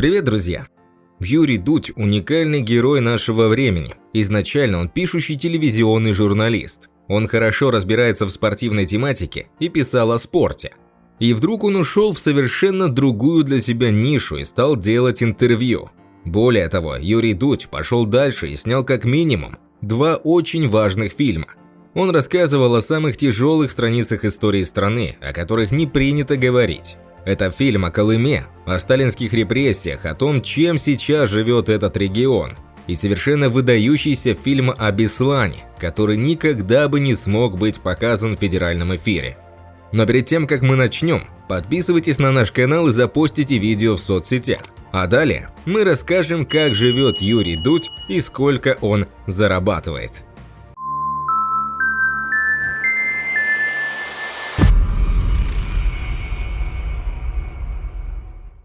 Привет, друзья! Юрий Дудь – уникальный герой нашего времени. Изначально он пишущий телевизионный журналист. Он хорошо разбирается в спортивной тематике и писал о спорте. И вдруг он ушел в совершенно другую для себя нишу и стал делать интервью. Более того, Юрий Дудь пошел дальше и снял как минимум 2 очень важных фильма. Он рассказывал о самых тяжелых страницах истории страны, о которых не принято говорить. Это фильм о Колыме, о сталинских репрессиях, о том, чем сейчас живет этот регион. И совершенно выдающийся фильм о Беслане, который никогда бы не смог быть показан в федеральном эфире. Но перед тем, как мы начнем, подписывайтесь на наш канал и запостите видео в соцсетях. А далее мы расскажем, как живет Юрий Дудь и сколько он зарабатывает.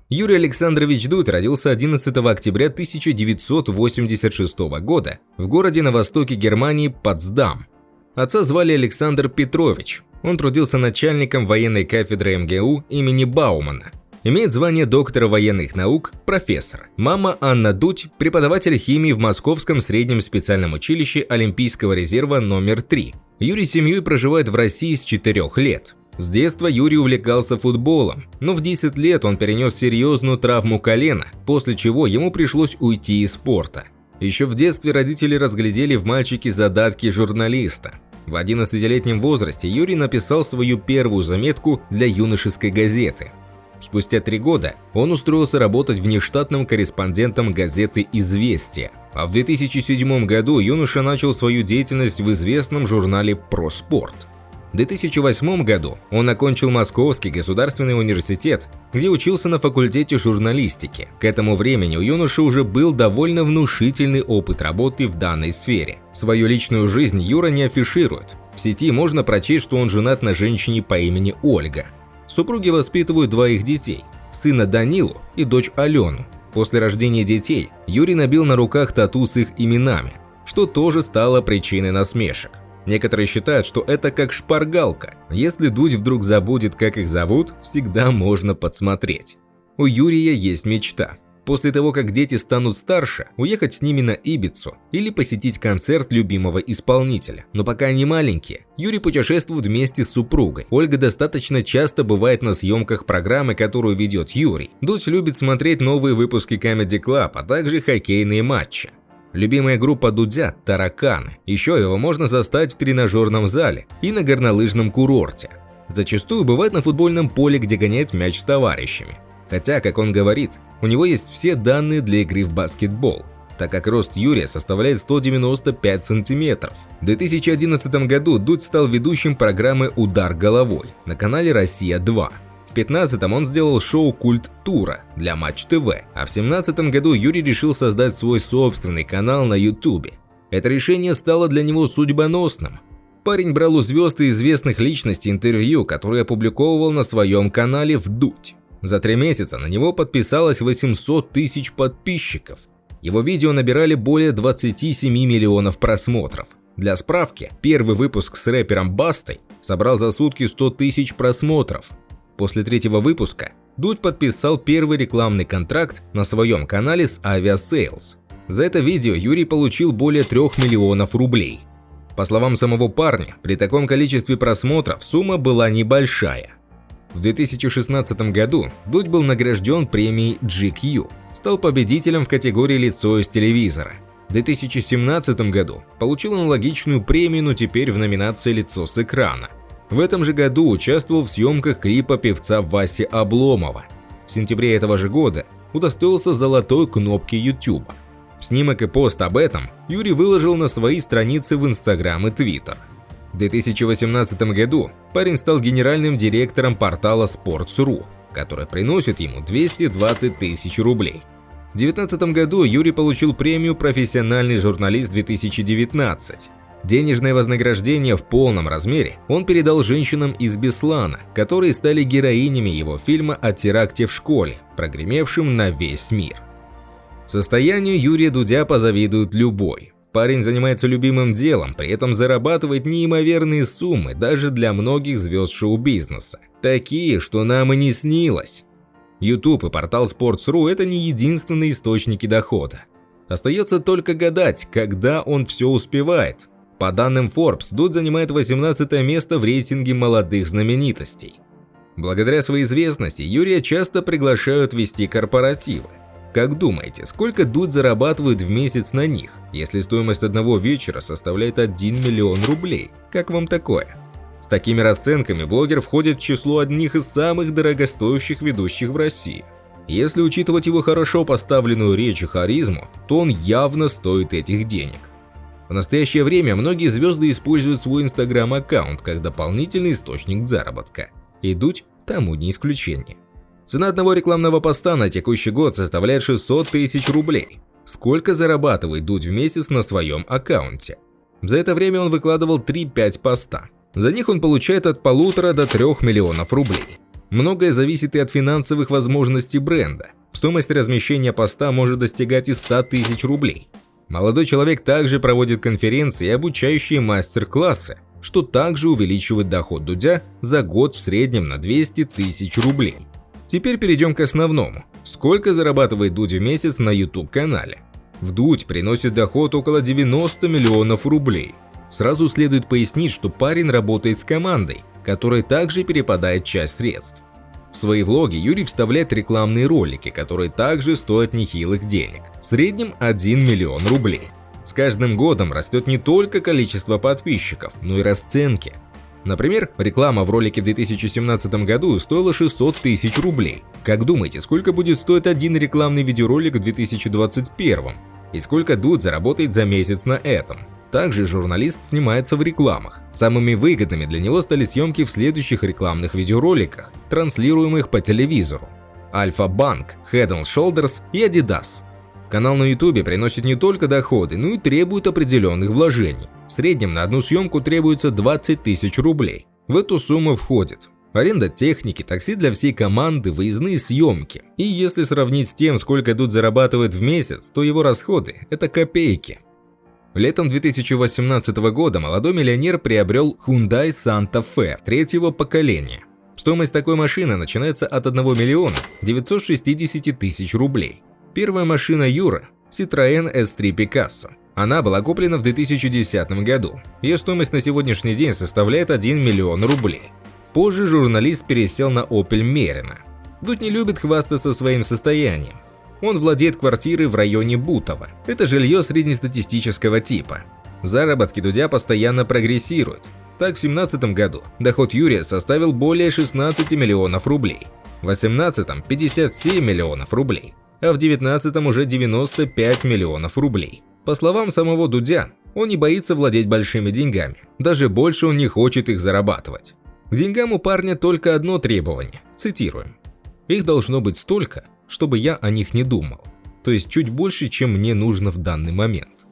Юрий Александрович Дудь родился 11 октября 1986 года в городе на востоке Германии Потсдам. Отца звали Александр Петрович. Он трудился начальником военной кафедры МГУ имени Баумана. Имеет звание доктора военных наук, профессор. Мама Анна Дудь – преподаватель химии в Московском среднем специальном училище Олимпийского резерва номер 3. Юрий с семьей проживает в России с 4 лет. С детства Юрий увлекался футболом, но в 10 лет он перенес серьезную травму колена, после чего ему пришлось уйти из спорта. Еще в детстве родители разглядели в мальчике задатки журналиста. В 11-летнем возрасте Юрий написал свою первую заметку для юношеской газеты. Спустя 3 года он устроился работать внештатным корреспондентом газеты «Известия». А в 2007 году юноша начал свою деятельность в известном журнале «Про спорт». В 2008 году он окончил Московский государственный университет, где учился на факультете журналистики. К этому времени у юноши уже был довольно внушительный опыт работы в данной сфере. Свою личную жизнь Юра не афиширует. В сети можно прочесть, что он женат на женщине по имени Ольга. Супруги воспитывают 2 их детей – сына Данилу и дочь Алену. После рождения детей Юрий набил на руках тату с их именами, что тоже стало причиной насмешек. Некоторые считают, что это как шпаргалка. Если Дудь вдруг забудет, как их зовут, всегда можно подсмотреть. У Юрия есть мечта. После того, как дети станут старше, уехать с ними на Ибицу или посетить концерт любимого исполнителя. Но пока они маленькие, Юрий путешествует вместе с супругой. Ольга достаточно часто бывает на съемках программы, которую ведет Юрий. Дудь любит смотреть новые выпуски Comedy Club, а также хоккейные матчи. Любимая группа Дудя – «Тараканы». Еще его можно застать в тренажерном зале и на горнолыжном курорте. Зачастую бывает на футбольном поле, где гоняет мяч с товарищами. Хотя, как он говорит, у него есть все данные для игры в баскетбол, так как рост Юрия составляет 195 сантиметров. В 2011 году Дудь стал ведущим программы «Удар головой» на канале «Россия-2». В 2015-м он сделал шоу «Культ тура» для Матч ТВ, а в 2017 году Юрий решил создать свой собственный канал на YouTube. Это решение стало для него судьбоносным. Парень брал у звезд и известных личностей интервью, которые опубликовывал на своем канале «Вдудь». За 3 месяца на него подписалось 800 тысяч подписчиков. Его видео набирали более 27 миллионов просмотров. Для справки, первый выпуск с рэпером Бастой собрал за сутки 100 тысяч просмотров. После 3-го выпуска Дудь подписал первый рекламный контракт на своем канале с Aviasales. За это видео Юрий получил более 3 миллионов рублей. По словам самого парня, при таком количестве просмотров сумма была небольшая. В 2016 году Дудь был награжден премией GQ, стал победителем в категории «Лицо из телевизора». В 2017 году получил аналогичную премию, но теперь в номинации «Лицо с экрана». В этом же году участвовал в съемках клипа певца Васи Обломова. В сентябре этого же года удостоился золотой кнопки YouTube. Снимок и пост об этом Юрий выложил на свои страницы в Instagram и Twitter. В 2018 году парень стал генеральным директором портала Sports.ru, который приносит ему 220 тысяч рублей. В 2019 году Юрий получил премию «Профессиональный журналист 2019». Денежное вознаграждение в полном размере он передал женщинам из Беслана, которые стали героинями его фильма о теракте в школе, прогремевшем на весь мир. Состоянию Юрия Дудя позавидует любой. Парень занимается любимым делом, при этом зарабатывает неимоверные суммы даже для многих звезд шоу-бизнеса. Такие, что нам и не снилось. YouTube и портал Sports.ru – это не единственные источники дохода. Остается только гадать, когда он все успевает. По данным Forbes, Дудь занимает 18 место в рейтинге молодых знаменитостей. Благодаря своей известности Юрия часто приглашают вести корпоративы. Как думаете, сколько Дудь зарабатывает в месяц на них, если стоимость одного вечера составляет 1 миллион рублей? Как вам такое? С такими расценками блогер входит в число одних из самых дорогостоящих ведущих в России. Если учитывать его хорошо поставленную речь и харизму, то он явно стоит этих денег. В настоящее время многие звезды используют свой Instagram-аккаунт как дополнительный источник заработка. И Дудь тому не исключение. Цена одного рекламного поста на текущий год составляет 600 тысяч рублей. Сколько зарабатывает Дудь в месяц на своем аккаунте? За это время он выкладывал 3-5 поста. За них он получает от 1,5 до 3 миллионов рублей. Многое зависит и от финансовых возможностей бренда. Стоимость размещения поста может достигать и 100 тысяч рублей. Молодой человек также проводит конференции и обучающие мастер-классы, что также увеличивает доход Дудя за год в среднем на 200 тысяч рублей. Теперь перейдем к основному. Сколько зарабатывает Дудь в месяц на YouTube-канале? Вдудь приносит доход около 90 миллионов рублей. Сразу следует пояснить, что парень работает с командой, которой также перепадает часть средств. В свои влоги Юрий вставляет рекламные ролики, которые также стоят нехилых денег. В среднем 1 миллион рублей. С каждым годом растет не только количество подписчиков, но и расценки. Например, реклама в ролике в 2017 году стоила 600 тысяч рублей. Как думаете, сколько будет стоить один рекламный видеоролик в 2021? И сколько Дудь заработает за месяц на этом? Также журналист снимается в рекламах. Самыми выгодными для него стали съемки в следующих рекламных видеороликах, транслируемых по телевизору: Альфа-Банк, Head & Shoulders и Adidas. Канал на YouTube приносит не только доходы, но и требует определенных вложений. В среднем на одну съемку требуется 20 тысяч рублей. В эту сумму входит аренда техники, такси для всей команды, выездные съемки. И если сравнить с тем, сколько Дудь зарабатывает в месяц, то его расходы – это копейки. Летом 2018 года молодой миллионер приобрел Hyundai Santa Fe третьего поколения. Стоимость такой машины начинается от 1 миллиона 960 тысяч рублей. Первая машина Юры – Citroën S3 Picasso. Она была куплена в 2010 году. Ее стоимость на сегодняшний день составляет 1 миллион рублей. Позже журналист пересел на Opel Merina. Дудь не любит хвастаться своим состоянием. Он владеет квартирой в районе Бутово. Это жилье среднестатистического типа. Заработки Дудя постоянно прогрессируют. Так, в 2017 году доход Юрия составил более 16 миллионов рублей. В 2018 – 57 миллионов рублей. А в 2019 уже 95 миллионов рублей. По словам самого Дудя, он не боится владеть большими деньгами. Даже больше он не хочет их зарабатывать. К деньгам у парня только одно требование. Цитируем: «Их должно быть столько, чтобы я о них не думал. То есть чуть больше, чем мне нужно в данный момент».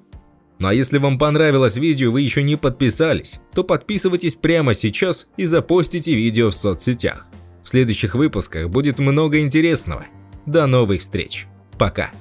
Ну а если вам понравилось видео и вы еще не подписались, то подписывайтесь прямо сейчас и запостите видео в соцсетях. В следующих выпусках будет много интересного. До новых встреч. Пока.